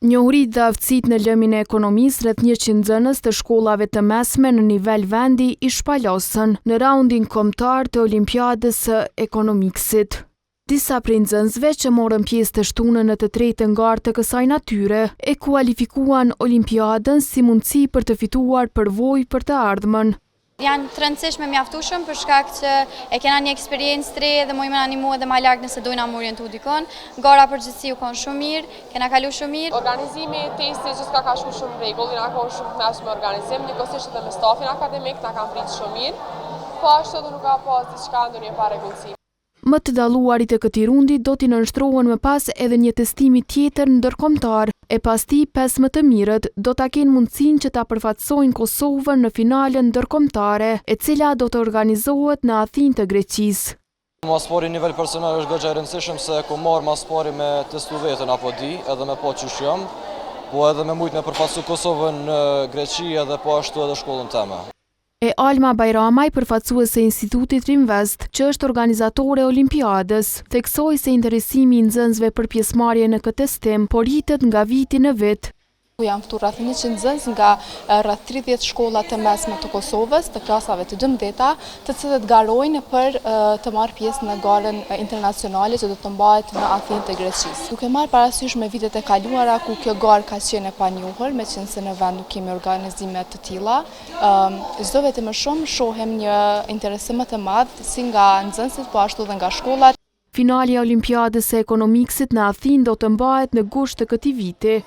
Njohurit dhe aftësit në lëmin e ekonomisë rreth 100 nxënës të shkollave të mesme në nivel vendi i shpalosën në raundin kombëtar të Olimpiadës së Ekonomiksit. Disa prej nxënësve që morën pjesë të shtunën në të tretën garë të kësaj natyre e kualifikuan Olimpiadën si mundësi për të fituar përvojë për të ardhmen. Janë të rëndësishme mjaftueshëm për shkak që e kena një eksperiencë të re dhe më animu edhe më lart nëse dojna më orientu dikon. Gara përgjithësi u konë shumë mirë, kena kalu shumë mirë. Organizimi i testit gjithçka ka shku shumë rregull, na ka shumë kënaqsh me organizim, njëkohësisht edhe me stafin akademik na kanë pritur shumë mirë. Po ashtu edhe nuk ka pas diçka ndonjë parregullsi. Më të dalluarit e këtij rundi do t'i nënshtrohen më pas edhe një testimi tjetër ndërkombëtar, e pas tij 5 më të mirët do ta kenë mundësinë që ta përfaqësojnë Kosovën në finalen ndërkombëtare, e cila do të organizohet në Athinë të Greqisë. Maspori në nivel personal është goxha e rëndësishëm se ku marr maspori me testu veten apo di, edhe me po çush jam, po edhe me mujt me përfaqësu Kosovën në Greqi edhe po ashtu edhe shkollën teme. E Alma Bajramaj, përfaqësuese e Institutit Rinvest, që është organizatore e Olimpiadës, theksoi se interesimi i nxënësve për pjesëmarrje në këtë testim po rritet nga viti në vit. Jam ftuar rreth 100 nxënës nga rreth 30 shkolla të mesme të Kosovës, të klasave të 12-ta, të cilët garojnë për të marrë pjesë në garën internacionale që do të mbahet në Athinë të Greqisë. Duke marrë parasysh me vitet e kaluara ku kjo garë ka qenë e panjohur, meqense në vend nuk kemi organizime të tilla, çdo vit më shumë shohem një interesim më të madh si nga nxënësit po ashtu edhe nga shkollat. Finalja e Olimpiadës së Ekonomiksit në Athinë do të mbahet në gusht të këtij viti.